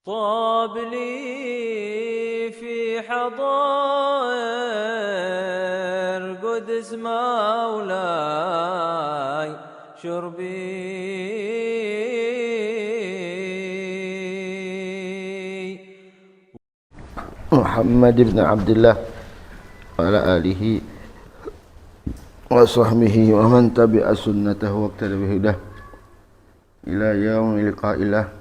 طاب لي في حضائر قدس مولاي شربي. محمد بن عبد الله وعلى آله وصحبه ومن تبع سنته واقتدى بهداه إلى يوم لقاء الله.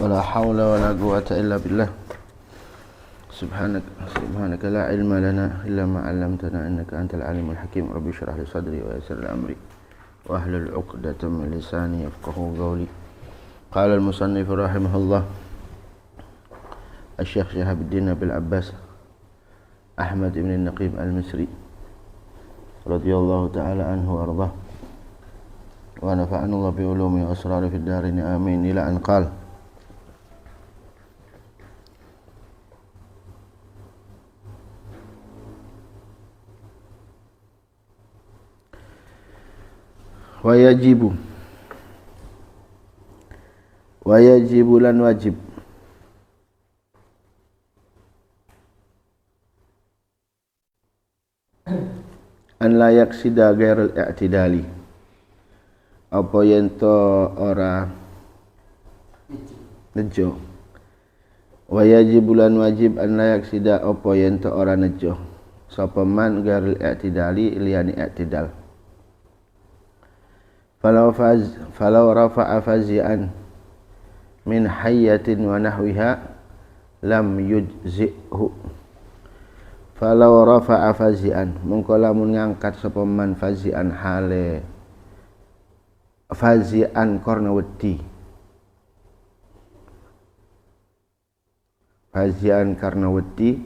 ولا حول ولا قوة إلا بالله. سبحانك لا علم لنا إلا ما علمتنا إنك أنت العليم الحكيم. رب اشرح لي صدري ويسر لي أمري واحلل عقدة من لساني يفقهوا قولي. قال المصنف رحمه الله الشيخ شهاب الدين أبي العباس أحمد بن النقيب المصري رضي الله تعالى عنه وأرضاه ونفعنا الله بعلومه وأسراره في الدارين آمين. إلى أن قال: wayajibu lan wajib an la yaksida ghairul i'tidali apa yen to ora nejo. Wayajibu lan wajib an la yaksida apa yen to ora nejo sapa man ghairul i'tidali liyani i'tidal. Falau rafa'a fazi'an min hayyatin wa nahwiha lam yujzi'hu. Falau rafa'a fazi'an mungko lamun ngangkat sapa man fazi'an hale fazi'an karna wedi, fazi'an karna wedi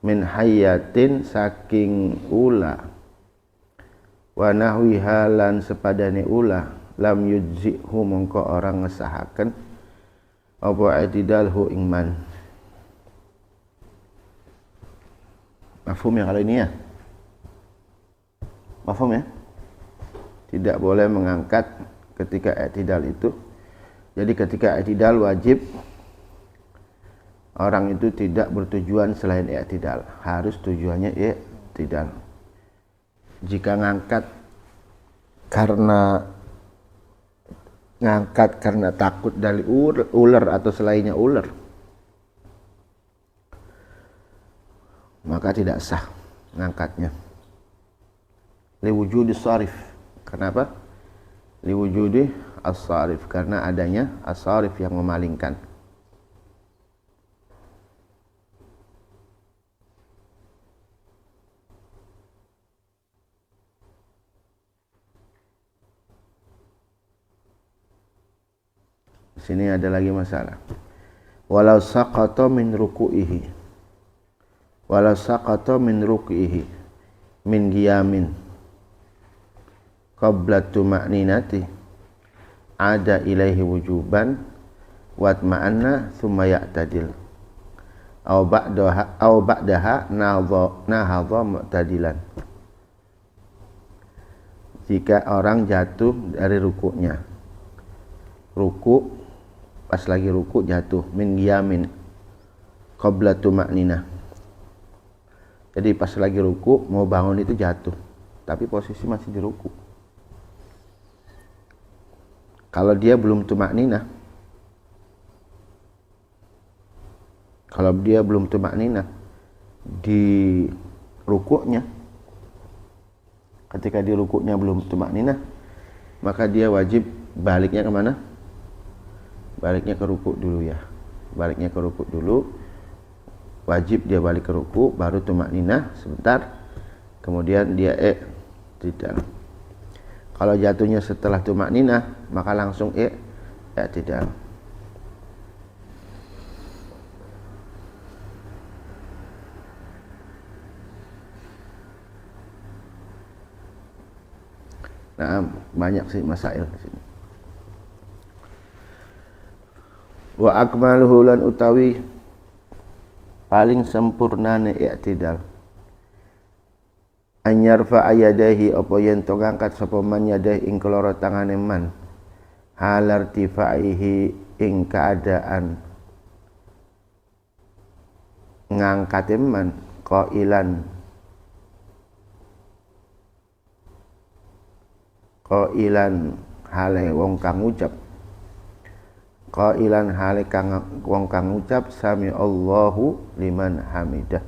min hayyatin saking ula wa nahwiha lan sepadane ulah lam yujzi'hu mongko orang ngesahaken apa i'tidalhu ingman. Mafhum ya kalau ini ya? Mafhum ya? Tidak boleh mengangkat ketika i'tidal itu. Jadi ketika i'tidal wajib orang itu tidak bertujuan selain i'tidal, harus tujuannya i'tidal. Jika ngangkat karena takut dari ular atau selainnya ular, maka tidak sah ngangkatnya. Liwujudi sarif. Kenapa? Liwujudi as-sarif, karena adanya as-sarif yang memalingkan. Sini ada lagi masalah. Walau saqata min ruku'ihi, walau saqata min ruku'ihi min qiyamin qabla tuma'ninati ada ilaihi wujuban wa atma'anna thumma ya'tadil aw ba'daha nahadha mu'tadilan. Jika orang jatuh dari rukuknya, ruku pas lagi ruku jatuh, min qiyamin qabla tuma'ninah. Jadi pas lagi ruku mau bangun itu jatuh, tapi posisi masih di ruku. Kalau dia belum tuma'ninah, di rukuknya, ketika di rukuknya belum tuma'ninah, maka dia wajib baliknya kemana? Baliknya ke ruku dulu ya. Baliknya ke ruku dulu. Wajib dia balik ke ruku, baru tuma'ninah sebentar. Kemudian dia i'tidal. Kalau jatuhnya setelah tuma'ninah, maka langsung i'tidal. Nah, banyak sih masail di sini. Wa akmaluhu lan utawi paling sempurnane i'tidal anyarfa ayadahi apa yen to ngangkat sapa man yadahi ing keloro tangane man halartifaihi ing keadaan ngangkat man qailan hale wong kang ngucap qailan hale kang wong kang ngucap sami Allahu liman hamidah,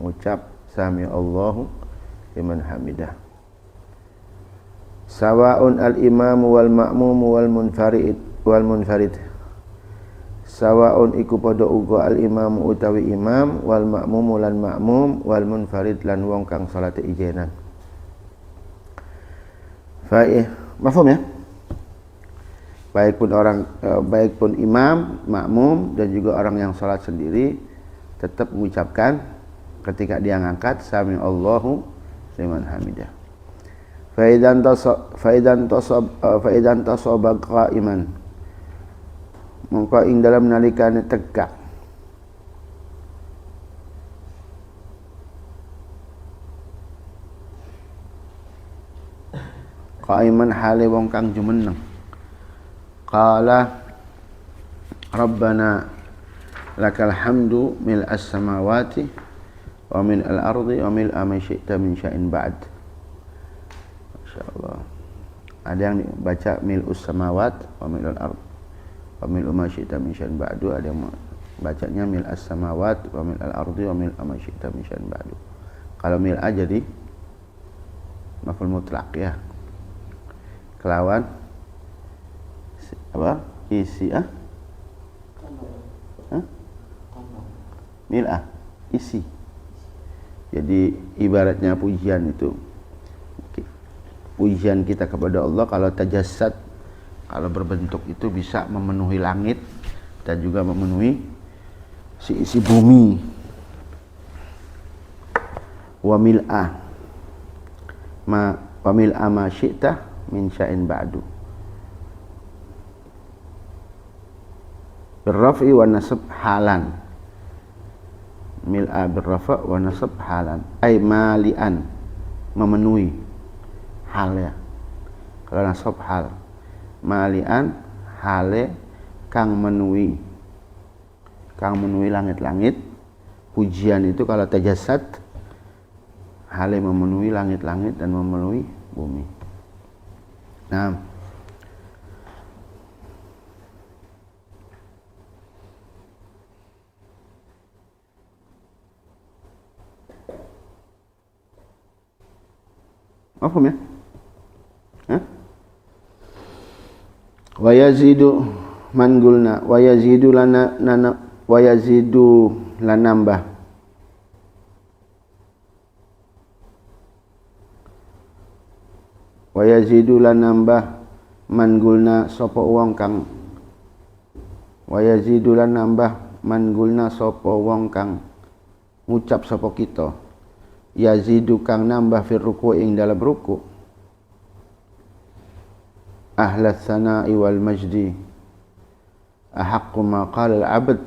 ngucap sami Allahu liman hamidah. Sawaun al imam wal ma'mum wal munfarid sawaun iku padha uga al imam utawi imam wal ma'mum lan ma'mum wal munfarid lan wong kang salate ijenan. Mafhum ya? Baik pun imam, makmum dan juga orang yang salat sendiri tetap mengucapkan ketika dia ngangkat sami Allahu liman hamidah. Faidan tasaba qa'iman, mongko ing dalam nalikane tegak qa'iman hale wong kang jumeneng qala rabbana lakal hamdu mil as-samawati wa mil al-ardi wa mil ma syi'ta min syai'in ba'd. Masyaallah, ada yang baca mil us-samawat wa mil al-ard wa mil ma syi'ta min syai'in ba'du, ada yang bacanya mil as-samawat wa mil al-ardi wa mil ma syi'ta min syai'in ba'du. Kalau mil a jadi maf'ul mutlaq ya, kelawan apa isi mil'ah isi. Jadi ibaratnya pujian itu, pujian kita kepada Allah kalau tajassad, kalau berbentuk itu bisa memenuhi langit dan juga memenuhi isi bumi. Wa mil'ah ma syi'ta min sya'in ba'du birraf'i wa nasab halan, mil'a birrafa' wa nasab halan ay malian, memenuhi hal ya. Kalau nasab hal, malian hale kang menuhi langit-langit. Pujian itu kalau tajassad hale memenuhi langit-langit dan memenuhi bumi. Nah, mafhum ya? Wa yazidu man gulna wa yazidu lana wa yazidu lan nambah wa yazidu lan nambah man gulna sapa wong kang wa yazidu lan nambah man gulna sapa wong kang ngucap sapa kita yazidu kang nambah fir ruku' ing dalam ruku' ahlas sana'i wal majdi ahaqqu ma qala al abd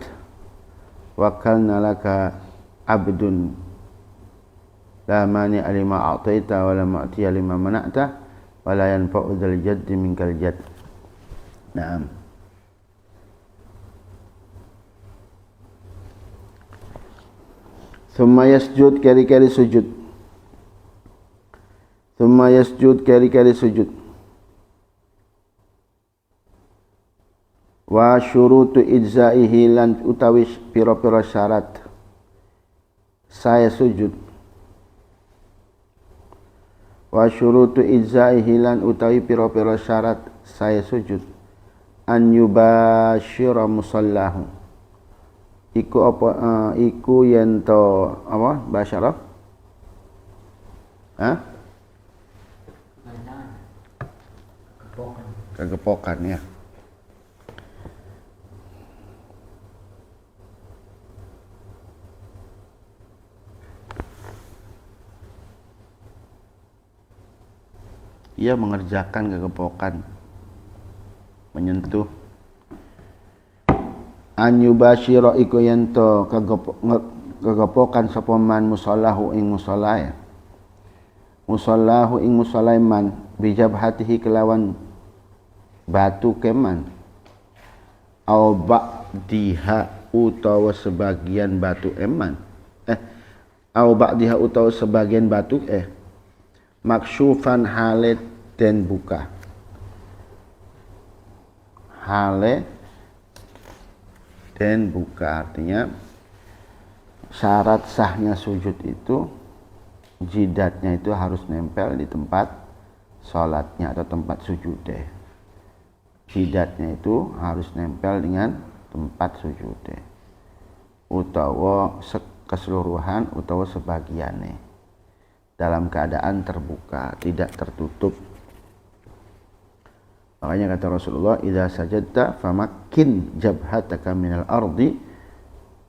wakalna laka abdun la mani alima a'taita wa la ma'tiya lima mana'ta wa la yanfa'u dzal jaddi minkal jadd. Naam. Thumma yasjud kari-kari sujud. Thumma yasjud kari-kari sujud. Wa syurutu ijza'ihi lan utawi pira-pira syarat saya sujud. Wa syurutu ijza'ihi lan utawi pira-pira syarat saya sujud. An yubashira musallahu. Iku apa iku yen to apa basyara? Kegepokan ya. Ia mengerjakan kegepokan, menyentuh. An yubashira iku yen to kegepokan sapa man musallahu ing musallaya. Musallahu ing musalaiman bijabhatihi kelawan batu keman, au ba'diha utawa sebagian batu eman, au ba'diha utawa sebagian batu maksyufan hale den buka, hale den buka artinya syarat sahnya sujud itu jidatnya itu harus nempel di tempat sholatnya atau tempat sujudnya. Jidatnya itu harus nempel dengan tempat sujudnya, utawa keseluruhan utawa sebagiannya, dalam keadaan terbuka, tidak tertutup. Makanya kata Rasulullah, idza sajadta famakkin jabhataka minal ardi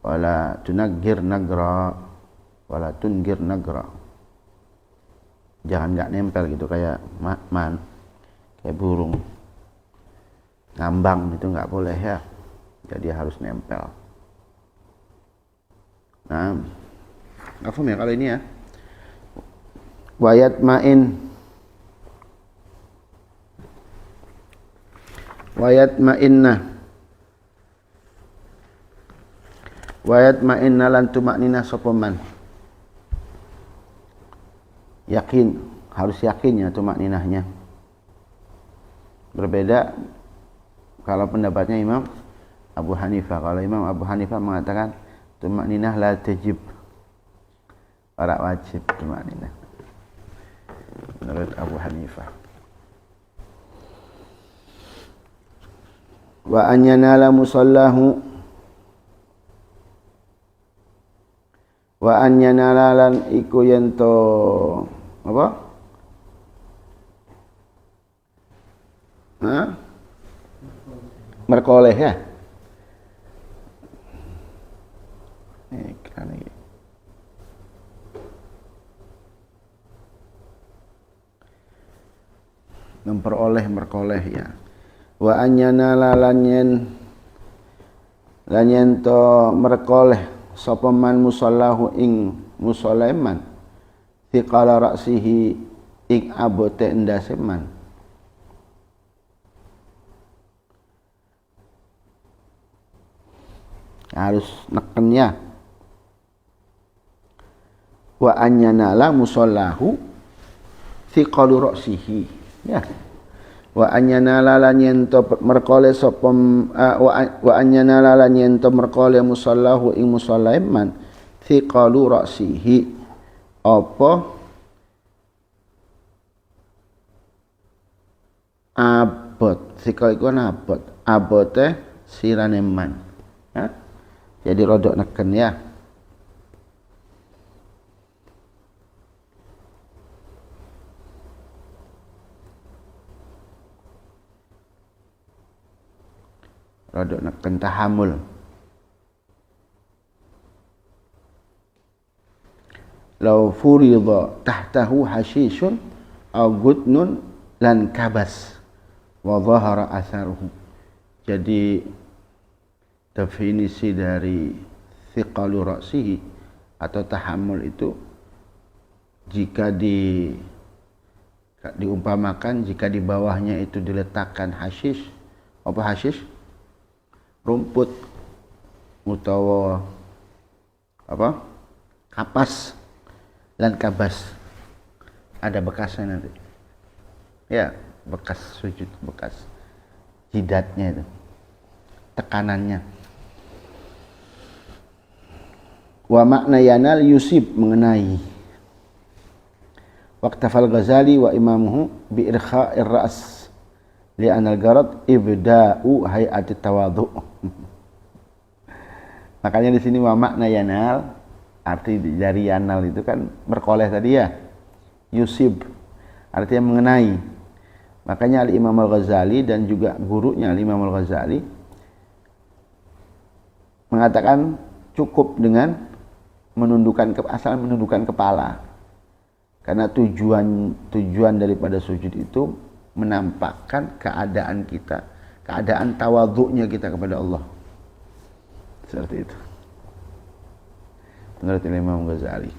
wala tunaggir nagra wala tungir nagra. Jangan nggak nempel gitu kayak kayak burung ngambang, itu nggak boleh ya, jadi harus nempel. Nah, mafhum ya kalau ini ya. Wayat ma'inna lan tumaknina sapa man. Yakin, harus yakin ya tumakninahnya. Berbeda kalau pendapatnya Imam Abu Hanifah. Kalau Imam Abu Hanifah mengatakan tumakninah la tajib, ora wajib tumakninah. Menurut Abu Hanifah. Wa an yanala musallahu wa an yanala lan iku yento apa? Merkoleh ya. Iklan lagi. Memperoleh, merkoleh ya. Wa anyana lanyen to merkoleh sapa man musallahu ing musalaiman thiqala ra'sihi ing abote endase man. Harus nekennya. Wa anyanala musallahu thiqalu ra'sihi ya. Wa anyanala lan yento merkole sapa wa anyanala lan yento merkole musallahu ing musallaiman thiqalu ra'sihi apa abot thiqal iku abot abote sirane man ya. Jadi rodok neken ya. Rodok neken tahamul. Lau furida tahtahu hashishun aw gutnun lan kabas wa dhahara atharuhu. Jadi definisi dari thiqalu ra'sihi atau tahammul itu jika diumpamakan jika di bawahnya itu diletakkan hashish, apa hashish? Rumput utawa apa? Kapas dan kabas, ada bekasnya nanti. Ya, bekas sujud, bekas jidatnya itu, tekanannya. Wa makna yanal yusib mengenai. Waqtafal Ghazali wa imamuhu bi irkha'ir ra's li anal garad ibda'u hay'ati tawadhu. Makanya di sini wa makna yanal, arti dari yanal itu kan berkoleh tadi ya. Yusib artinya mengenai. Makanya Al-Imam Al-Ghazali dan juga gurunya Al-Imam Al-Ghazali mengatakan cukup dengan asal menundukkan kepala, karena tujuan daripada sujud itu menampakkan keadaan kita, keadaan tawadhu'nya kita kepada Allah, seperti itu menurut Imam Ghazali.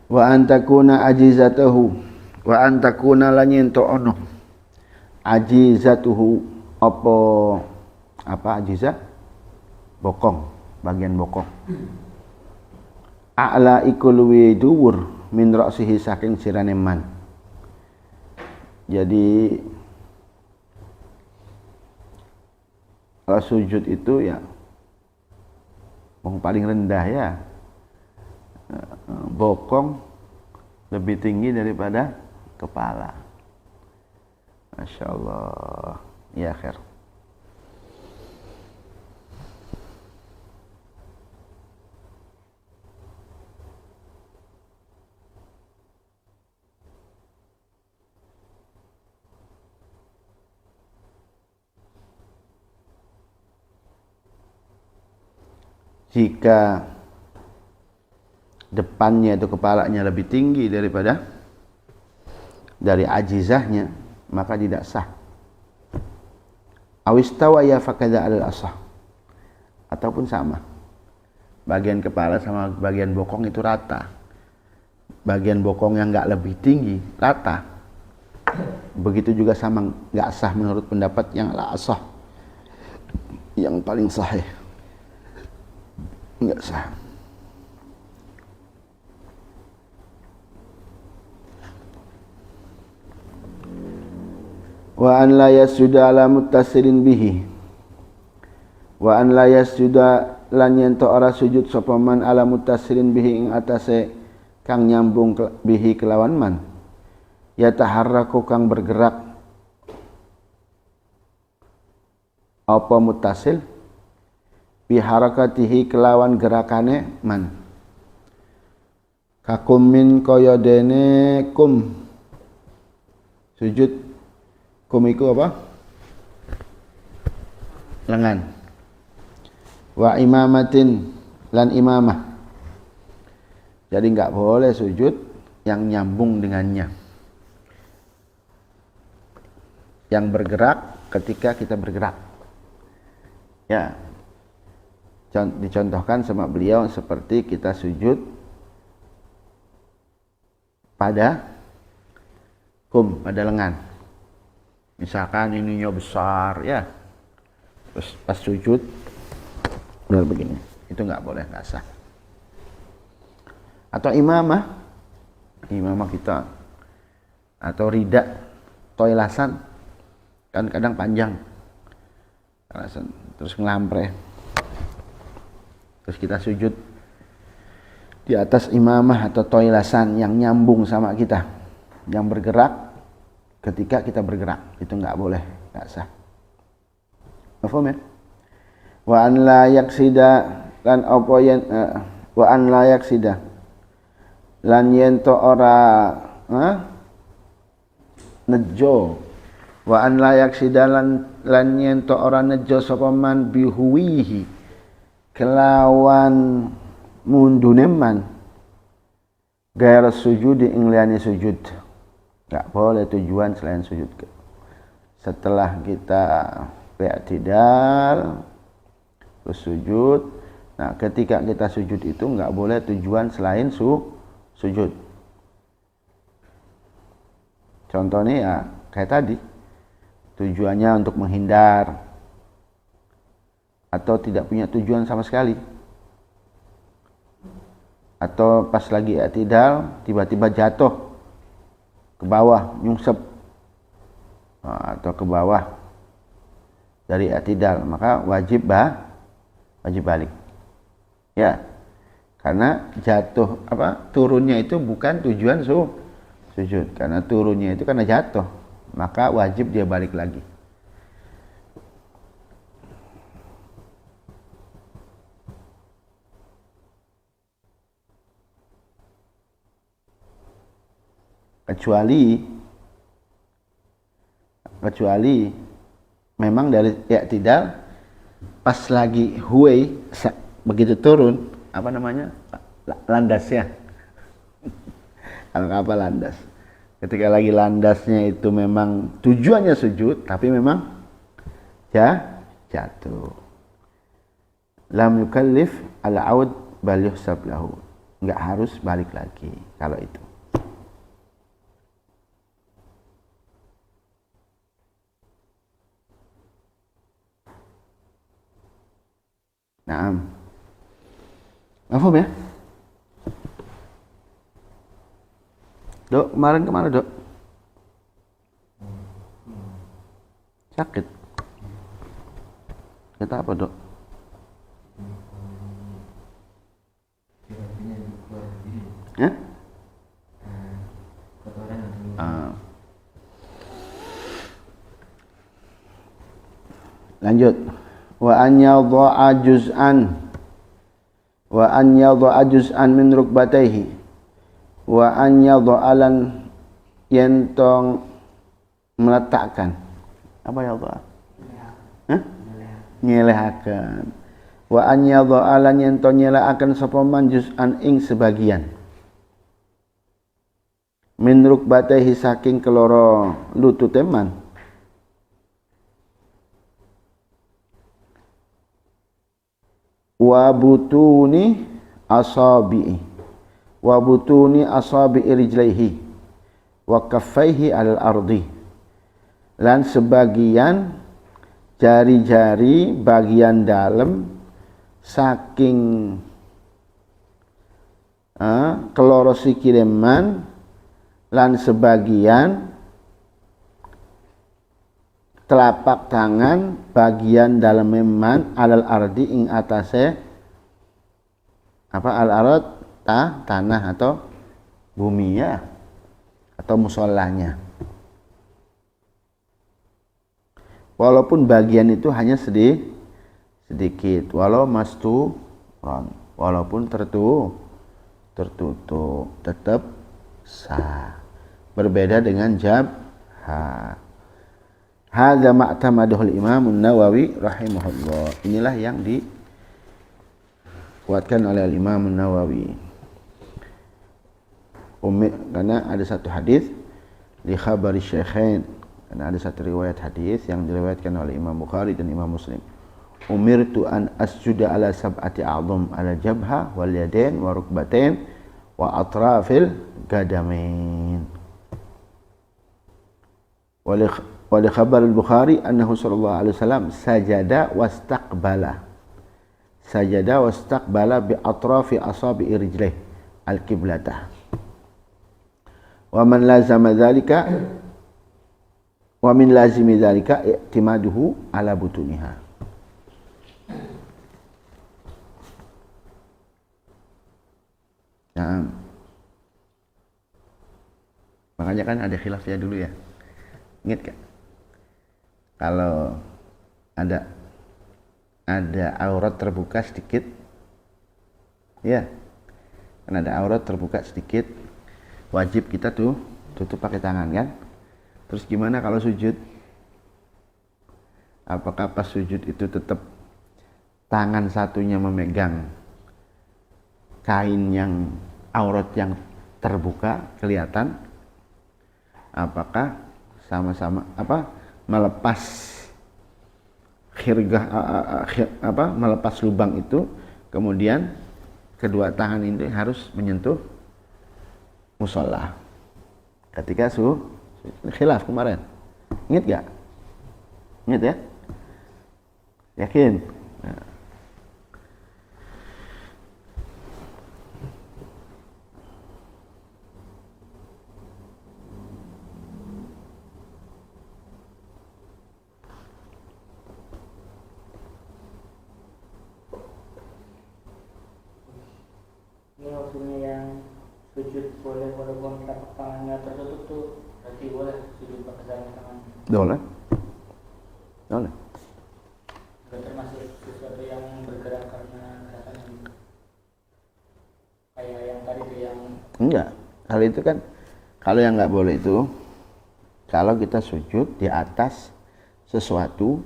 wa antakuna ajizatuhu wa antakuna lan ento ono ajizatuhu apa ajizah bokong, bagian bokong a'la iku luwi dhuwur min ra'sihi saking sirane man. Jadi kalau sujud itu ya yang paling rendah ya, bokong lebih tinggi daripada kepala. Masya Allah. Ya khair. Jika depannya itu kepalanya lebih tinggi daripada dari ajizahnya, maka tidak sah. Awistawa ya fakada al asah, ataupun sama, bagian kepala sama bagian bokong itu rata. Bagian bokong yang nggak lebih tinggi rata, begitu juga sama nggak sah menurut pendapat yang la asah, yang paling sahih. Enggak sah. Wa an la yasjuda ala muttasilin bihi. Wa an la yasjuda lan yen to ora sujud sapa man ala muttasilin bihi ing atase kang nyambung bihi kelawan man. Ya taharraku kang bergerak apa muttasil biharakatihi kelawan gerakane man. Kakum min kaya dene kum. Sujud kum iku apa? Lengan. Wa imamatin lan imamah. Jadi enggak boleh sujud yang nyambung dengannya, yang bergerak ketika kita bergerak. Ya, dicontohkan sama beliau seperti kita sujud pada kum, pada lengan. Misalkan ininya besar ya, terus pas sujud benar begini, itu nggak boleh, nggak sah. Atau imamah kita, atau rida, toilasan kan kadang panjang, terus ngelampre. Terus kita sujud di atas imamah atau toilasan yang nyambung sama kita, yang bergerak ketika kita bergerak, itu nggak boleh, nggak sah. Paham ya? Wa an la yaksida lan apa yen wa an la yaksida lan yen to ora nejo, wa an la yaksida lan yen to ora nejo sapa man bihuwihi kelawan mundune man gair sujud ing liyane sujud. Enggak boleh tujuan selain sujud. Setelah kita i'tidal terus sujud, nah ketika kita sujud itu enggak boleh tujuan selain sujud. Contohnya ya kayak tadi, tujuannya untuk menghindar atau tidak punya tujuan sama sekali, atau pas lagi i'tidal tiba-tiba jatuh ke bawah, nyungsep atau ke bawah dari i'tidal, maka wajib balik ya, karena jatuh turunnya itu bukan tujuan sujud, karena turunnya itu karena jatuh, maka wajib dia balik lagi. kecuali memang dari i'tidal pas lagi huwei begitu turun landasnya kalau kapal landas, ketika lagi landasnya itu memang tujuannya sujud tapi memang jatuh, lam yukallif al-aud bal yuhsab lahu, nggak harus balik lagi kalau itu. Naam. Paham ya? Dok, kemarin kemana, Dok? Sakit? Kata apa, Dok? Ya? Lanjut. Wa an yadha'a juz'an min rukbatayhi wa an yadha'alan yentong meletakkan apa yadha'a? Nyelehakan. Wa an yadha'alan yentong nyelehakan sapa man juz'an ing sebagian min rukbatayhi saking keloro lutute man wa butuni asabi'i rijlaihi wa kaffaihi alal ardi lan sebagian jari-jari bagian dalam saking keloro sikile man lan sebagian telapak tangan bagian dalam man alal ardi ing atase apa al arad tanah atau bumi ya atau musholanya, walaupun bagian itu hanya sedikit walaupun tertutup tetap sah, berbeda dengan jabha. Hadza ma'tamadahul Imam An-Nawawi rahimahullah. Inilah yang dikuatkan oleh Imam An-Nawawi. Karena ada satu hadis li khabari syaikhain, karena ada satu riwayat hadis yang diriwayatkan oleh Imam Bukhari dan Imam Muslim. Umirtu an asjuda ala sab'ati a'dham ala jabha wal yadain wa rukbatain wa atrafil qadamain. Wa khabar al-Bukhari annahu sallallahu alaihi wasallam sajada wastaqbala bi atrafi asabi rijlihi al-qiblatah. Wa man lazama dzalika wa min lazimi dzalika i'timaduhu ala butuniha. Nah, makanya kan ada khilaf ya dulu ya. Ingat gak? Kalau ada aurat terbuka sedikit, ya, kan ada aurat terbuka sedikit, wajib kita tuh tutup pakai tangan kan? Terus gimana kalau sujud? Apakah pas sujud itu tetap tangan satunya memegang kain yang aurat yang terbuka kelihatan? Apakah sama-sama melepas melepas lubang itu, kemudian kedua tangan ini harus menyentuh musola ketika khilaf kemarin. Ingat gak? Ingat ya? Yakin? Nah. Maksudnya yang sujud boleh walaupun telapak tangannya tertutup tuh berarti boleh sujud pakai tangan. Boleh. Gak termasuk sesuatu yang bergerak karena gerakan kayak yang tadi tuh yang enggak. Hal itu kan kalau yang nggak boleh itu kalau kita sujud di atas sesuatu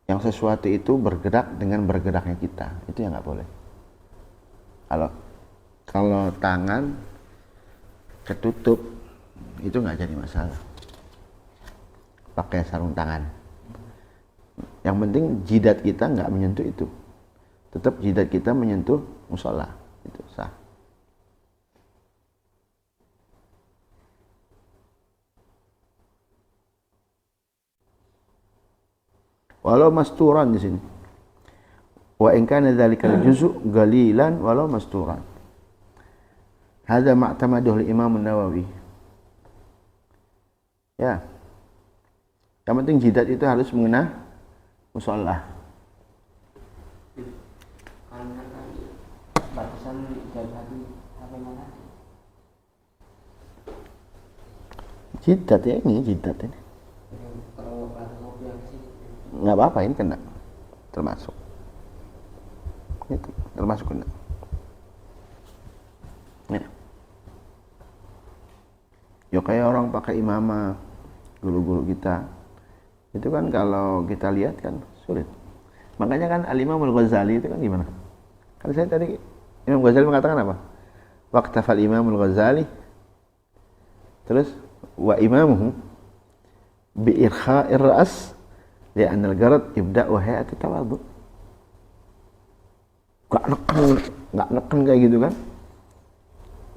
yang sesuatu itu bergerak dengan bergeraknya kita, itu yang nggak boleh. Kalau tangan ketutup itu nggak jadi masalah, pakai sarung tangan. Yang penting jidat kita nggak menyentuh itu, tetap jidat kita menyentuh musola itu. sah. Walau masturan di sini. Wa in kana dzalikal juz'u qalilan walau masturan. Hadza ma'tamaduhu al-Imam An-Nawawi. Ya. Yang penting jidat itu harus mengenai musola. Batasan jidat sampai mana? Jidat ya, ini jidat ini. Kalau batas mobil sih Nggak apa-apa, ini kena. Termasuk. Ini termasuk kena. Ya. Ya kayak orang pakai imamah, guru-guru kita. Itu kan kalau kita lihat kan sulit. Makanya kan Al-Imam Al-Ghazali itu kan gimana? Kan saya tadi Imam Ghazali mengatakan apa? Waqtafal Imam Al-Ghazali terus wa imamuhu bi irkha'ir ra's li'anna al-gharad ibda'u hay'ati tawadhu. Enggak neken kayak gitu kan.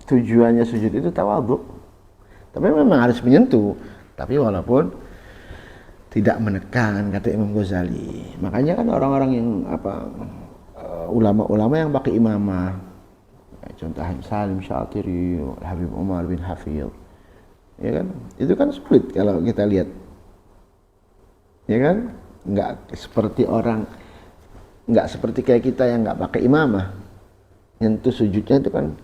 Tujuannya sujud itu tawadhu. Tapi memang harus menyentuh. Tapi walaupun tidak menekan, kata Imam Ghazali. Makanya kan orang-orang yang ulama-ulama yang pakai imamah, contoh Salim Syatiri, Habib Umar bin Hafidh, ya kan? Itu kan sulit kalau kita lihat, ya kan? Nggak seperti kayak kita yang nggak pakai imamah, nyentuh sujudnya itu kan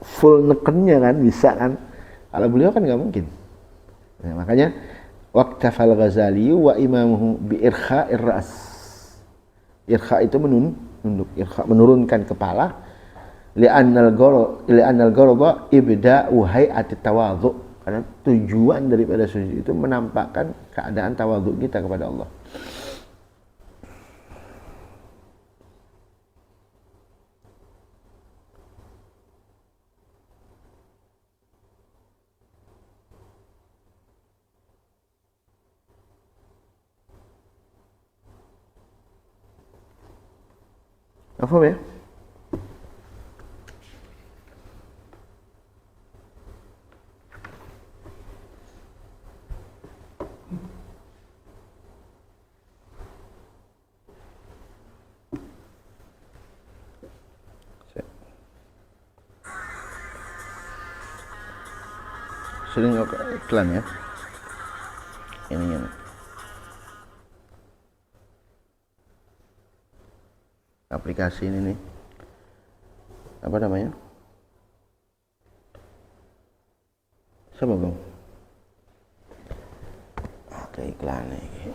full nekennya kan, bisa kan? Kalau beliau kan nggak mungkin. Nah, makanya waqtafal Ghazali wa imamuhu bi irkha'ir ra's. Irkha itu menunduk, irkha menurunkan kepala. Li'annal gharada ibda'u hay'ati tawadhu. Karena tujuan daripada sujud itu menampakkan keadaan tawadhu kita kepada Allah. Apa ya? Sering iklan ya. Ini aplikasi ini nih, apa namanya? Siapa bang? Ada iklan nih.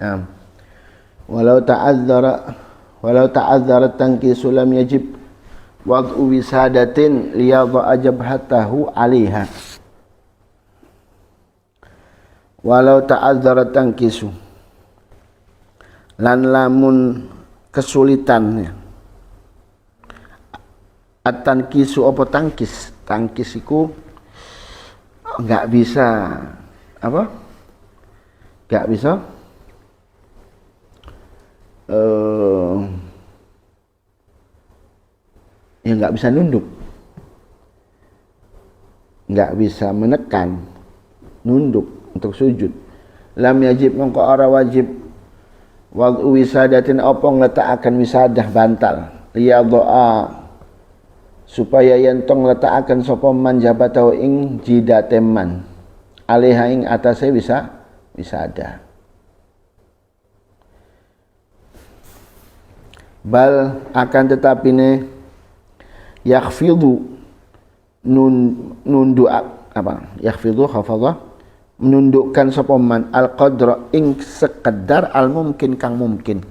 Nah, walau ta'azzara tankisu lam yajib wad'u wisadatin liyadha'a jabhatahu 'alaiha. Walau ta'azzara tankisu, lan lamun kesulitannya at-tankisu apa tangkis iku enggak bisa ya nggak bisa nunduk, nggak bisa menekan nunduk untuk sujud. Lam yajib mongko ora wajib wad'u wisadatin apa ngletakaken wisadah bantal liyadha'a supaya yentong letakaken sapa man jabatahu ing jidate man alaiha ing atase wisada. Bal akan tetapine yakhfidu yakhfidhu khafadha menundukkan sapa man al qadra ing sekedar al mungkin kang mungkin.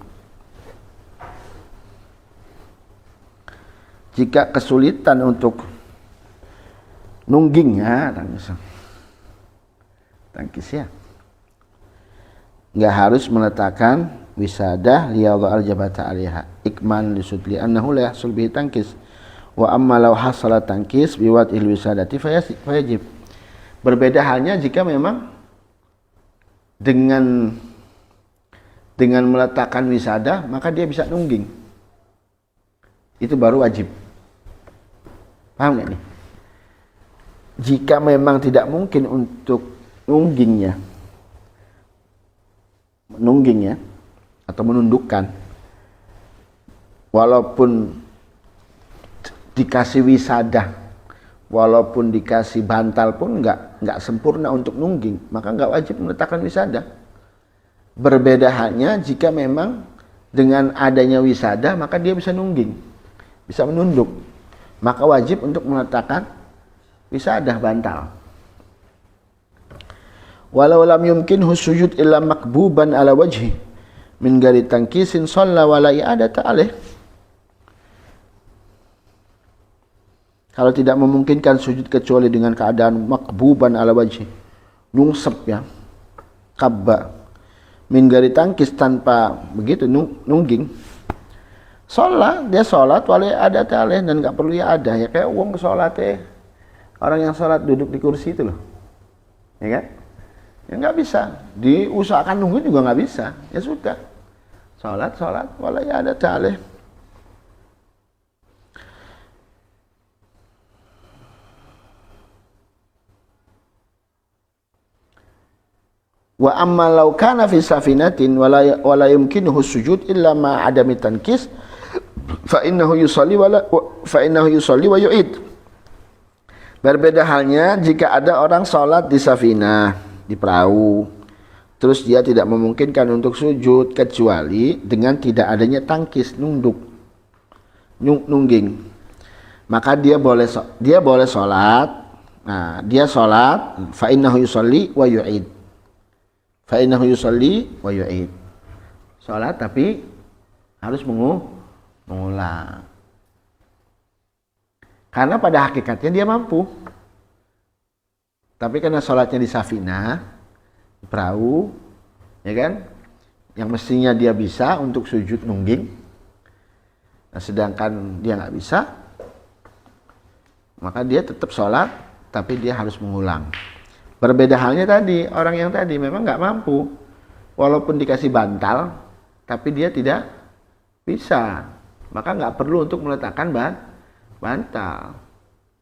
Jika kesulitan untuk nungging ya tangkis ya, nggak harus meletakkan wisadah liyadha al jabata alaiha ikman lisudli annahu la yahsul bihi tangkis wa amma law hasala tangkis biwat il wisadati fayajib. Berbeda halnya jika memang dengan meletakkan wisadah maka dia bisa nungging, itu baru wajib. Paham nggak nih? Jika memang tidak mungkin untuk nunggingnya atau menundukkan, walaupun dikasih wisadah, walaupun dikasih bantal pun nggak sempurna untuk nungging, maka nggak wajib meletakkan wisadah. Berbeda halnya jika memang dengan adanya wisadah maka dia bisa nungging, bisa menunduk, maka wajib untuk meletakkan wisadah bantal. Walau lam yumkinhu sujud illa makbuban ala wajhi min ghairi tankisin shalla wala i'adata alaih. Kalau tidak memungkinkan sujud kecuali dengan keadaan makbuban ala wajhi, nungsep ya, kabba, min ghairi tangkis tanpa begitu nungging, sholat dia sholat wala i'adata alaih dan enggak perlu i'adah ya, kayak wong sholat orang yang sholat duduk di kursi itu loh, ya kan? Ya nggak bisa, diusahakan nunggu juga nggak bisa, ya sudah, sholat wala i'adata alaih. Wa amma law kana fi safinatin wala yumkinuhu sujud illa ma adami tankis fa innahu yusalli wa yu'id. Berbeda halnya jika ada orang sholat di safinah, di perahu, terus dia tidak memungkinkan untuk sujud kecuali dengan tidak adanya tangkis, nungging, maka dia boleh sholat. Nah, dia sholat, fa innahu yusalli wa yu'id. Sholat tapi harus mengulang. Karena pada hakikatnya dia mampu. Tapi karena sholatnya di safinah, di perahu, ya kan, yang mestinya dia bisa untuk sujud nungging, nah sedangkan dia nggak bisa, maka dia tetap sholat, tapi dia harus mengulang. Berbeda halnya tadi, orang yang tadi memang nggak mampu, walaupun dikasih bantal, tapi dia tidak bisa, maka nggak perlu untuk meletakkan bantal.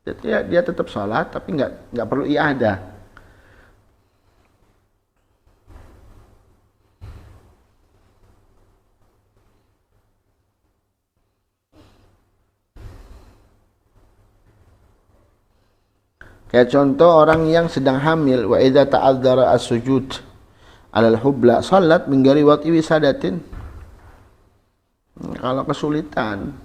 Jadi dia tetap sholat, tapi nggak perlu i'adah. Kayak contoh orang yang sedang hamil, wa idza ta'adzara as-sujud 'alal hubla shalat min ghairi wati wisadatin. Kalau kesulitan,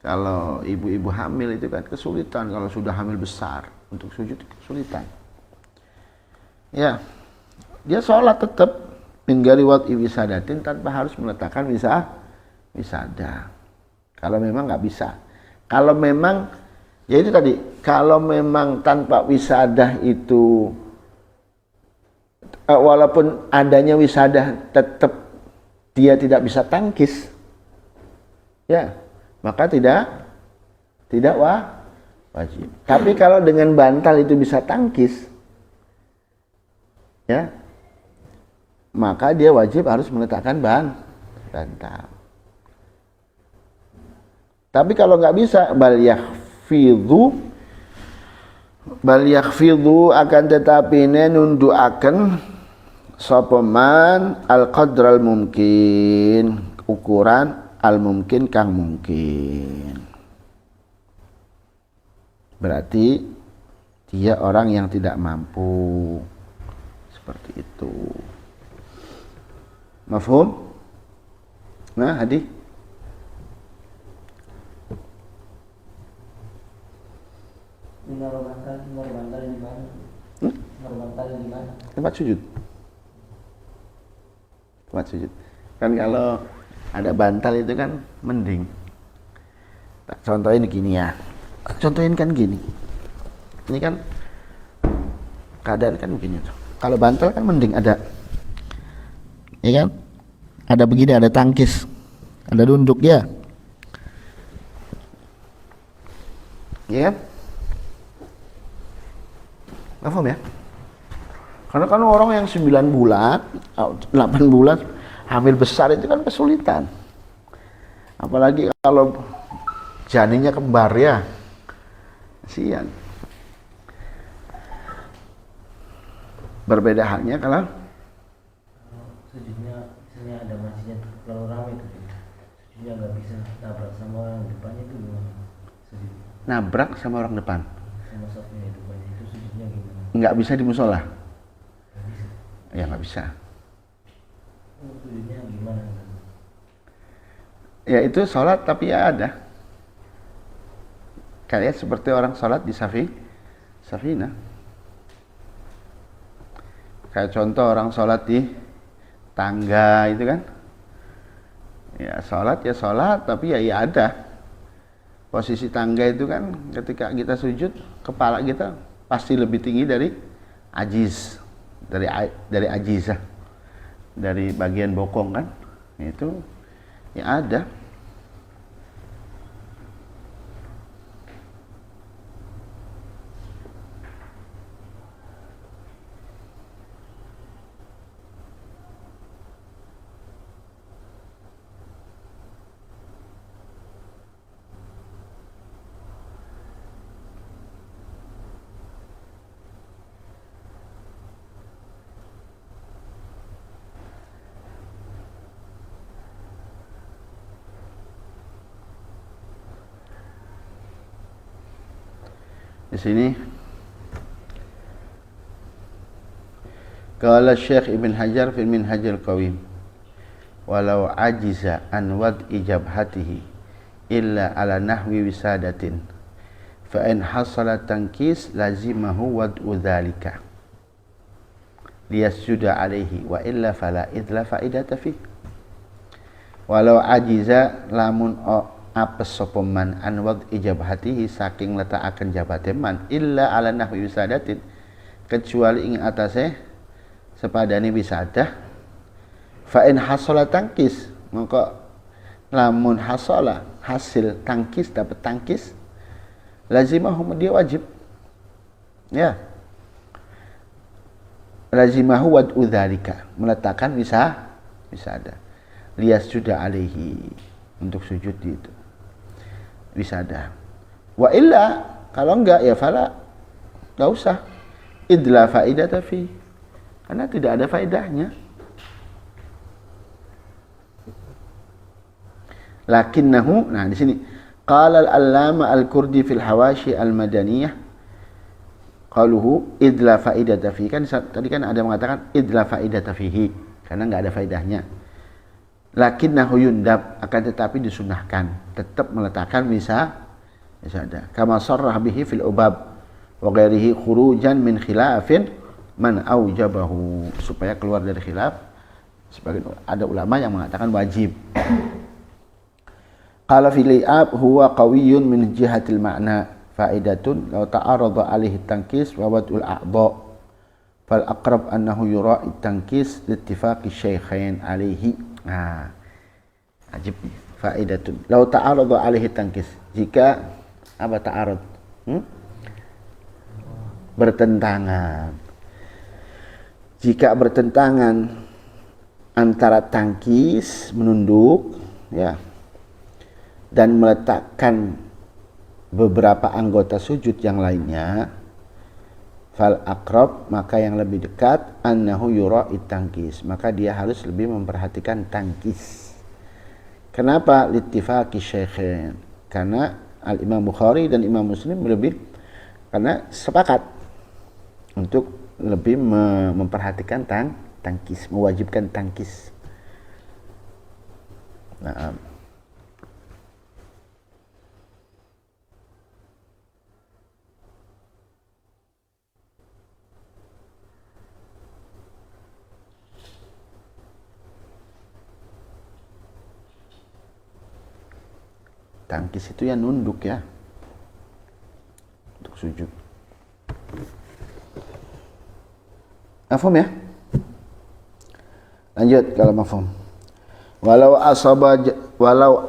kalau ibu-ibu hamil itu kan kesulitan, kalau sudah hamil besar untuk sujud kesulitan. Ya, dia sholat tetap min ghairi wati wisadatin tanpa harus meletakkan wisadah. Kalau memang nggak bisa, kalau memang ya itu tadi, kalau memang tanpa wisadah itu walaupun adanya wisadah tetap dia tidak bisa tangkis, ya maka tidak wajib. Tapi kalau dengan bantal itu bisa tangkis, ya maka dia wajib harus meletakkan bantal. Tapi kalau nggak bisa, bal yakhfidhu akan tetapi nunduaken sapa man al qadral mungkin, ukuran al mungkin kang mungkin. Berarti dia orang yang tidak mampu, seperti itu. Mafhum? Nah, Hadi. Norbantal di mana? Norbantal di mana? Tempat sujud. Tempat sujud. Kan kalau ada bantal itu kan mending. Tak contohin gini ya. Contohin kan gini. Ini kan keadaan kan begini tuh. Kalau bantal kan mending ada, ya kan? Ada begini, ada tangkis, ada dunduk ya. Ya kan? Paham ya? Karena kan orang yang 9 bulan, 8 bulan hamil besar itu kan kesulitan. Apalagi kalau janinnya kembar ya. Kasihan. Berbeda halnya kalau sujudnya misalnya ada masjidnya terlalu ramai tuh, sujudnya nggak bisa nabrak sama orang depannya itu gimana? Sujud nabrak sama orang depan. sama satunya depannya itu sujudnya gimana? Nggak bisa di musola. Nggak bisa. Ya nggak bisa. Sujudnya gimana? Ya itu sholat tapi ya ada. Kayak seperti orang sholat di Safina. Kayak contoh orang sholat di tangga itu kan. Ya sholat tapi ya ada. Posisi tangga itu kan ketika kita sujud, kepala kita pasti lebih tinggi dari ajiz. Dari ajizah. Dari bagian bokong kan. Itu ya ada. Di sini qala Syekh Ibn Hajar fil Minhajul Qawim walau ajiza an wad'i jabhatihi illa ala nahwi wisadatin fa in hasala tankis lazimahu wad'u dhalika liyasjuda alaihi wa illa fala idla faidata fi walau ajiza lamun apes sapa man an wad'i jabhatihi saking letakaken jabate man illa ala nahwi wisadatin kecuali ing atase sepadane wisadah fa in hasala tangkis mongko lamun hasala hasil tangkis dapat tangkis lazimahu dia wajib ya lazimahu wad'u dzalika meletakkan wisadah lias sudah alaihi untuk sujud di itu wisadah wa illa kalau enggak ya fala enggak usah idla faidata fi karena tidak ada faedahnya lakinnahu nah di sini qala al-allama al-kurdi fil hawashi al-madaniyah qaluhu idla faidata fi kan tadi kan ada mengatakan idla faidata fihi karena enggak ada faedahnya lakinnahu yundab akan tetapi disunahkan tetap meletakkan wisadah kama sarrah bihi fil ubab wa ghairihi khurujan min khilafin man aujabahu supaya keluar dari khilaf sebagian ada ulama yang mengatakan wajib qala fil li'ab huwa qawiyyun min jihatil ma'na faidatun law ta'arada alaihi tankis wa wad'ul a'dha fal aqrab annahu yura'i tankis liittifaqi syaikhain alaihi nah ajib faidatun law ta'arada alaihi tankis jika apa ta'arud bertentangan jika bertentangan antara tangkis menunduk ya dan meletakkan beberapa anggota sujud yang lainnya fal aqrab maka yang lebih dekat annahu yura'i tangkis maka dia harus lebih memperhatikan tangkis kenapa littifaqi syaikhain karena al-Imam Bukhari dan Imam Muslim lebih karena sepakat untuk lebih memperhatikan tangkis mewajibkan tangkis nah tangkis itu ya nunduk ya. Untuk sujud. Mafhum ya? Lanjut kalau mafhum. Walau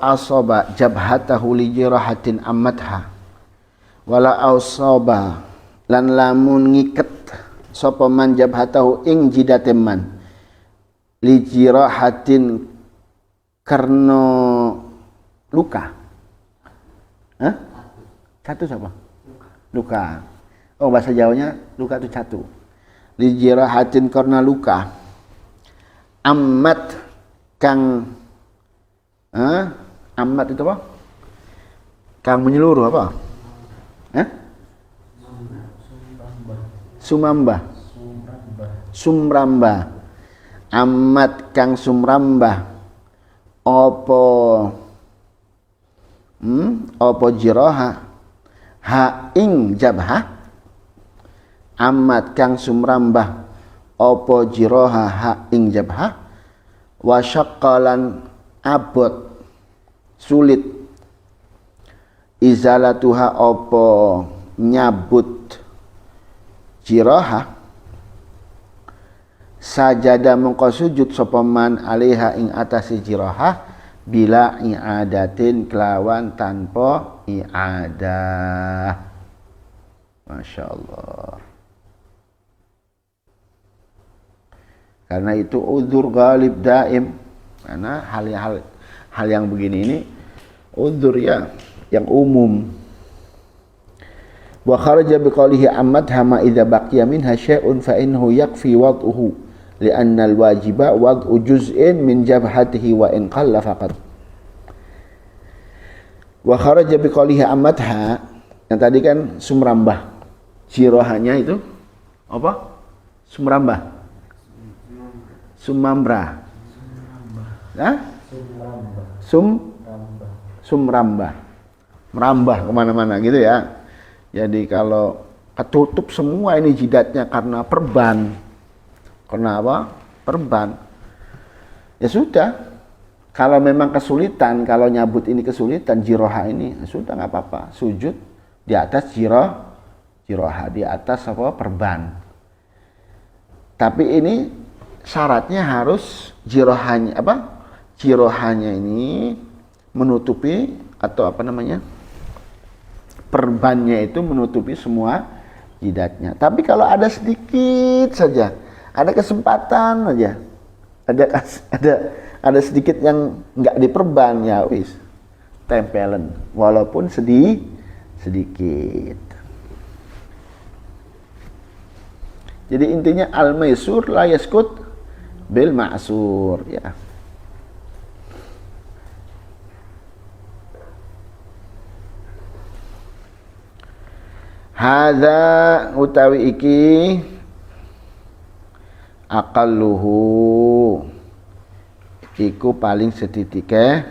asaba jabhatahu li jirahatin ammatha. Walau asaba lan lamun ngiket sapa man jabhatahu ing jidate man li jirahatin karena luka. Hah? Catu siapa? Luka. Oh, bahasa Jawanya luka itu catu. Li jirahatin karena luka. Ammat kang ammat itu apa? Kang menyeluruh apa? Sumramba. Amat kang sumramba opo jiroha ha ing jabha. Amat kang sumramba opo jiroha ha ing jabha. Wasyaqalan abot sulit izalatuha opo nyabut jiroha. Sajada mengko sujud sapa man alaiha ing atase jiroha bila i'adatin kelawan tanpa i'adah. Masya Allah. Karena itu udzur ghalib daim. Karena hal yang begini ini udzur ya yang umum. Wa kharaja biqaulihi ammat hama idza baqiya minha syai'un fa innahu yakfi wad'uhu li'anna al-wajiba wad'u juz'in min jabhatihi wa in qalla faqat. Wa kharaja biqaulihi ammatha, yang tadi kan sumrambah. Jirohanya itu apa? Sumrambah. Sumambra. Hah? Sumrambah. Merambah kemana-mana gitu ya. Jadi kalau ketutup semua ini jidatnya karena perban. Karena apa? Perban. Ya sudah. Kalau memang kesulitan, kalau nyabut ini kesulitan, jiroha ini, ya sudah nggak apa-apa. Sujud di atas jiroha, di atas apa? Perban. Tapi ini syaratnya harus jirohanya apa? Jirohanya ini menutupi atau apa namanya? Perbannya itu menutupi semua jidatnya. Tapi kalau ada sedikit saja, ada kesempatan aja, ada sedikit yang nggak diperban, ya wis tempelen, walaupun sedikit. Jadi intinya al-maisur la yaskut bil ma'sur ya. Hadza utawi iki aqalluhu iku paling sedhithike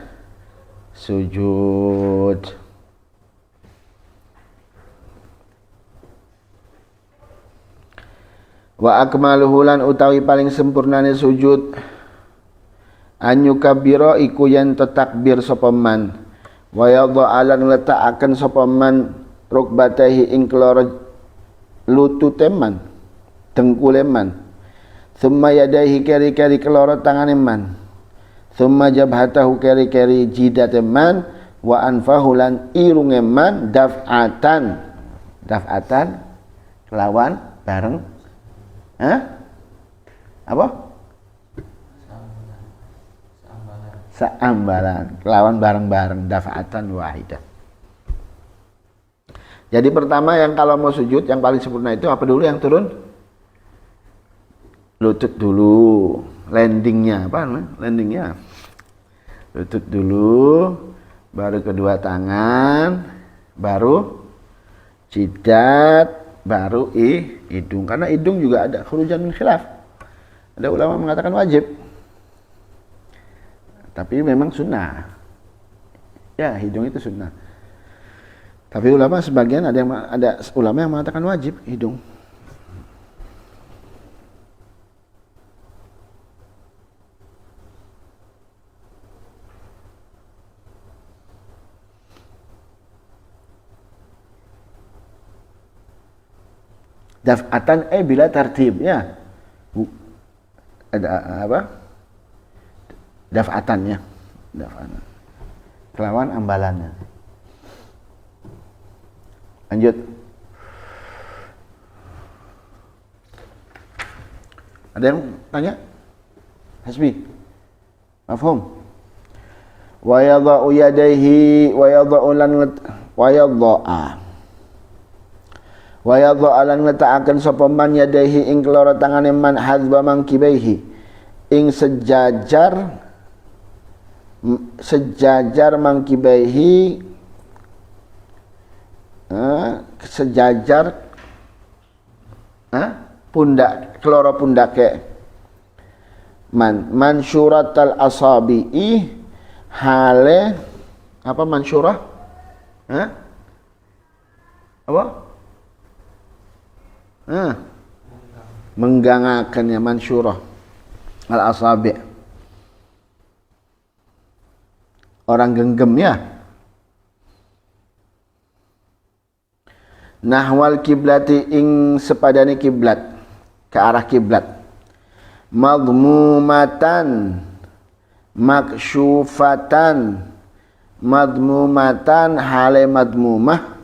sujud. Wa akmaluhu lan utawi paling sempurnane sujud anyukabira iku yen takbir sapa man wa yadha'alan letakaken sapa man rukbatahi ing keloro lutute man dengkule man summa yadaihi keri-keri keloro tangane man summa jabhatahu keri-keri jidate man wa anfahu lan irunge man daf'atan kelawan bareng apa? Seambalan kelawan bareng-bareng daf'atan wahidah. Jadi pertama yang kalau mau sujud yang paling sempurna itu apa dulu yang turun? Lutut dulu, landingnya apa namanya? Landingnya. Lutut dulu, baru kedua tangan, baru jidat, baru hidung. Karena hidung juga ada khurujan min khilaf. Ada ulama mengatakan wajib. Tapi memang sunnah. Ya, hidung itu sunnah. Tapi ulama sebagian ada ulama yang mengatakan wajib hidung. Daf'atan bila tartib ya. Ada apa? Daf'atannya. Daf'atan. Kelawan ambalannya. Lanjut. Ada yang tanya? Hasbi. Mafhum? Wa yadha'u yadayhi wa yadha'u lan wa yadha'a. Wa yadha'a lan letakake sapa man yadayhi ing keloro tangane man hadzba mangkibaihi ing sejajar mangkibaihi sejajar pundak keloro pundake mansyuratal asabi'i hale apa mansyurah apa menggangakannya mansyurah al asabi' orang genggam ya. Nahwal kiblati ing sepadane kiblat ke arah kiblat madmumatan maksyufatan madmumatan hale madmumah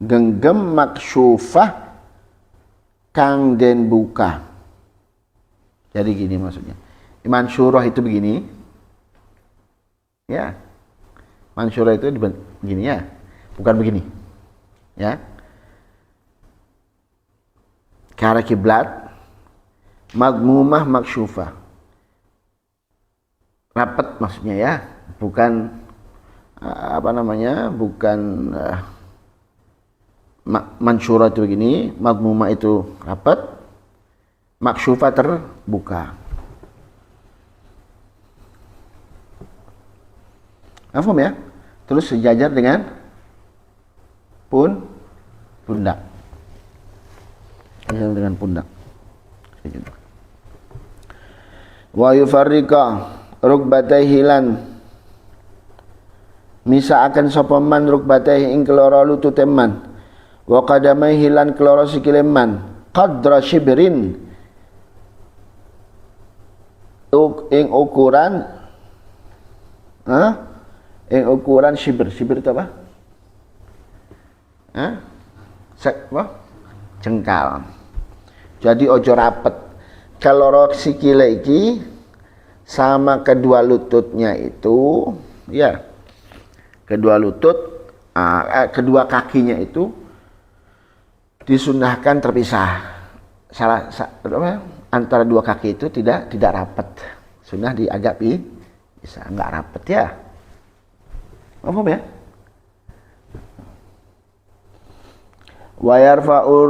genggam maksyufah kang den buka. Jadi gini maksudnya. Mansyurah itu begini. Ya. Mansyurah itu begini ya. Bukan begini. Ya. Ke arah kiblat madmumah maksyufah. Rapat maksudnya ya. Bukan apa namanya? Bukan mansyurah itu begini, madmumah itu rapat, maksyufah terbuka. Paham ya? Terus sejajar dengan pundak. Sejajar dengan pundak. Wa yufarriqa rukbatayhi lan misa akan sapa man rukbatayhi ing keloro lutute man wa qadamaihi lan keloro sikile man qadra shibrin ing ukuran ukuran shibr itu apa? Jengkal. Jadi ojo rapet. Keloro sikile iki sama kedua lututnya itu ya. Kedua lutut kedua kakinya itu disunahkan terpisah. Antara dua kaki itu tidak rapat. Sunnah agak bisa enggak rapat ya. Paham ya? Wa yarfa'ur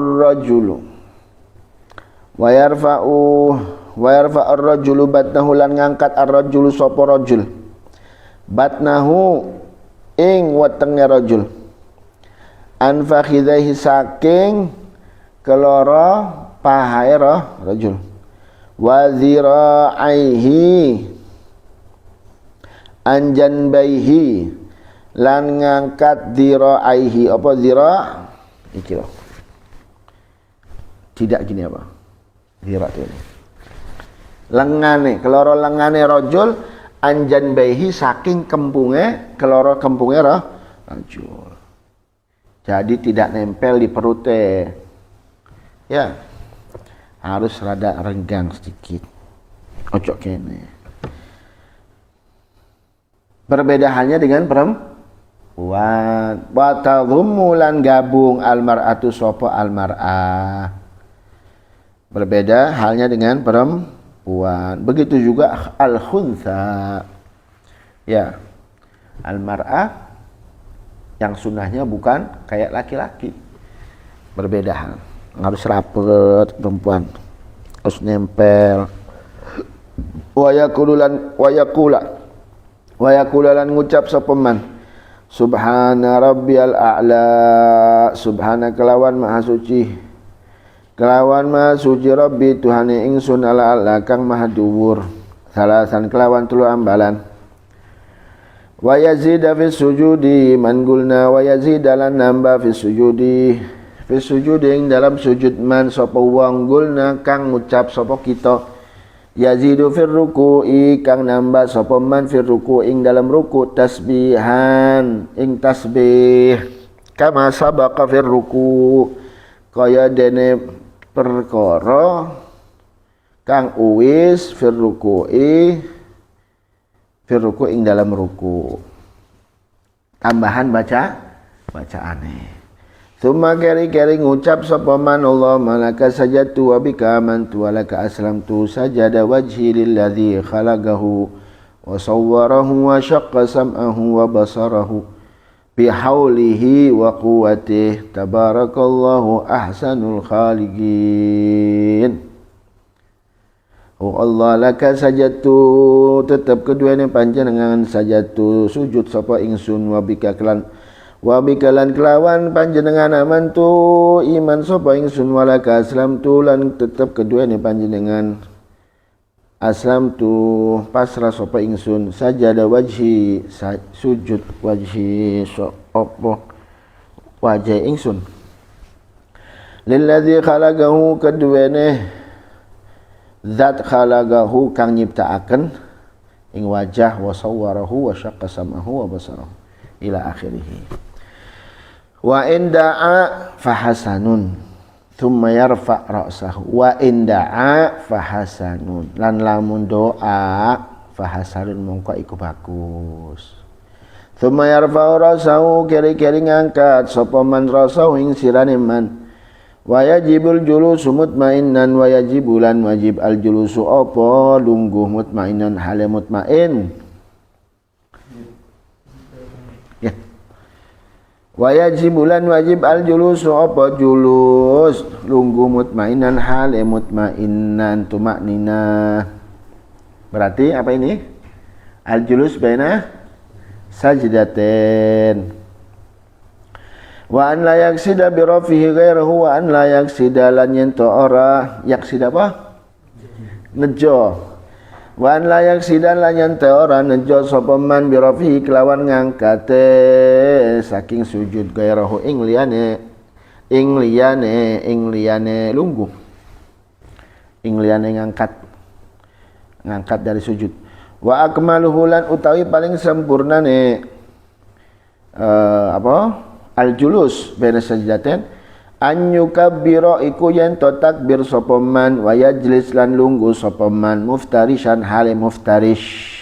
rajulu batnahu lan ngangkat ar-rajulu sapa rajul batnahu ing wetenge rajul an fakhidaihi saking keloro pahae rajul wa zira'aihi an janbaihi lan ngangkat zira'aihi apa zira' iki loh tidak gini apa zira' itu lengane keloro lengane rajul an janbaihi saking kempunge keloro kempunge rajul jadi tidak nempel di perutnya ya harus rada renggang sedikit ocok kene perbedaannya dengan perempuan wa tadhummu lan gabung almar'atu sapa almar'ah berbeda halnya dengan perempuan begitu juga al-khuntha ya almar'ah yang sunnahnya bukan kayak laki-laki berbeda hal harus rapet perempuan harus nempel wa yaqululan ngucap sapa man subhana rabbiyal a'la subhana kelawan maha suci rabbi tuhane ingsun ala kang maha dhuwur salasan kelawan telu ambalan Wa yazida fi sujudi man gulna wa yazida lan nambah fi sujudi ing dalam sujud man sapa wong gulna kang ngucap sapa kita yazidu fir ruku'i kang nambah sapa man fir ruku' ing dalam ruku' tasbihan ing tasbih kama sabaqa fir ruku' kaya dene perkara kang uwis fir ruku'i ing dalam ruku. Tambahan bacaane. Tsumma keri-keri ngucap sapa man Allah malaka sajadtu wa bika amantu wa laka aslamtu sajada wajhi lilladzi khalaqahu wa sawwarahu wa syaqqa sam'ahu wa basarahu bihaulihi wa quwwatihi tabarakallahu ahsanul khaliqin. Oh Allah laka sajatu tetap keduanya panjenengan sajatu sujud sapa ingsun wabika lan kelawan panjenengan amantu iman sapa ingsun walaka aslamtu lan tetap keduanya panjenengan aslamtu pasrah sapa ingsun sajada wajhi sujud wajhi sapa wajah ingsun lilladzi khalaqahu keduanya zat khalaqahu kang nyiptaaken ing wajah wa sawwarahu wa syaqqa sam'ahu wa basarahu ila akhirih. Wa inda'a fahasanun thumma yarfa' ra'sahu wa inda'a fahasanun lan lamun doa fahasanun mongko iku bagus. Thumma yarfa' ra'sahu keri-keri ngangkat sapa man ra'sahu ing sirane man. Wa yajibul julusu mutmainnan wa yajibulan wajib al julusu apa lungguh mutmainnan hale mutmain ya wa yajibulan wajib al julusu apa julus lungguh mutmainnan hale mutmainnan tumaknina berarti apa ini al julus baina sajdatain wa an la yaksida bi rafihi ghairahu wa an la yaksida lan yento ora yaksida apa nejo wa an la yaksida lan yento ora nejo sapa man bi rafihi kelawan ngangkate saking sujud ghairahu ing liyane lungguh ing liyane ngangkat dari sujud wa akmaluhu lan utawi paling sempurnane apa al-julus baina sajdatain an yukabbira iku yen to takbir sapa man wa yajlis lan lungguh sapa man muftarishan hale muftarish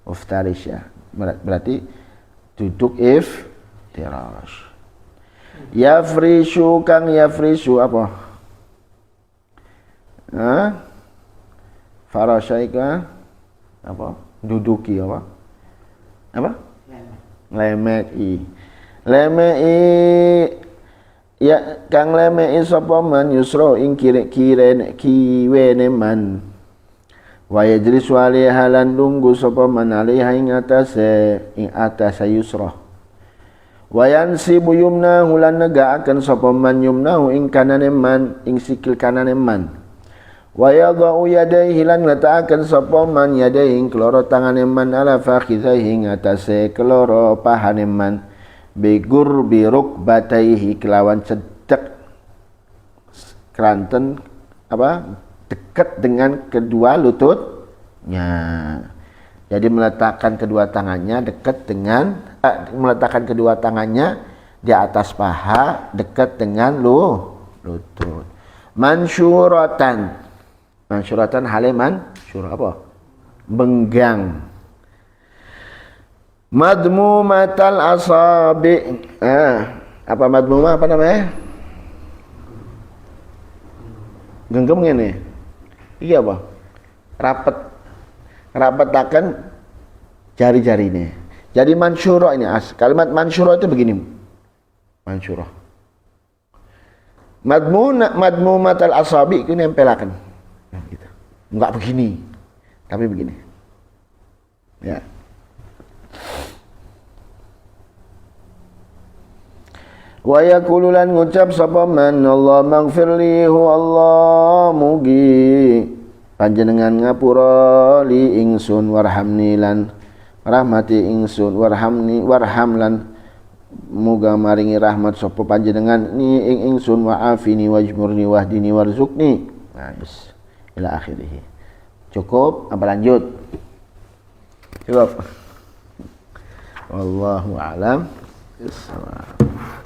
muftarish ya berarti duduk iftirash yafrishu kang yafrishu apa farasyaika apa duduki apa lemei ya kang lemei sapa man yusra ing kiwene man wa yajlis alaiha lan lunggu sapa man alaiha ing atase yusra wa yansibu yumnahu lan negaaken sapa man yumnahu ing kanane man ing sikil kanane man wa yadau yadayhi lan ngetaaken sapa man yadayhi ing keloro tangane man ala fakhidhaihi ngatasé keloro pahane man bigur biruk bataihi kelawan cedek kranten apa dekat dengan kedua lututnya jadi meletakkan kedua tangannya dekat dengan meletakkan kedua tangannya di atas paha dekat dengan lutut mansyuratan haleman syurah apa? Benggang. Madmumatal asabi. Apa madmumah apa namanya? Genggam ngene. Iya apa? Rapetaken jari-jarine. Jadi mansyurah ini kalimat mansyurah itu begini. Mansyurah. Madmumatal asabi itu nempelaken. Gitu. Enggak begini, tapi begini. Ya. Wa yaqulu lan ngucap sapa man Allah maghfirli hu Allah mugi panjenengan ngapura li ingsun warhamni lan rahmati ingsun warham lan muga maringi rahmat sapa panjenengan ni ing ingsun wa afini wajmurni wahdini warzuqni. Nah, bis ila akhirih. Cukup apa lanjut? Cukup. Wallahu a'lam. Bissawab.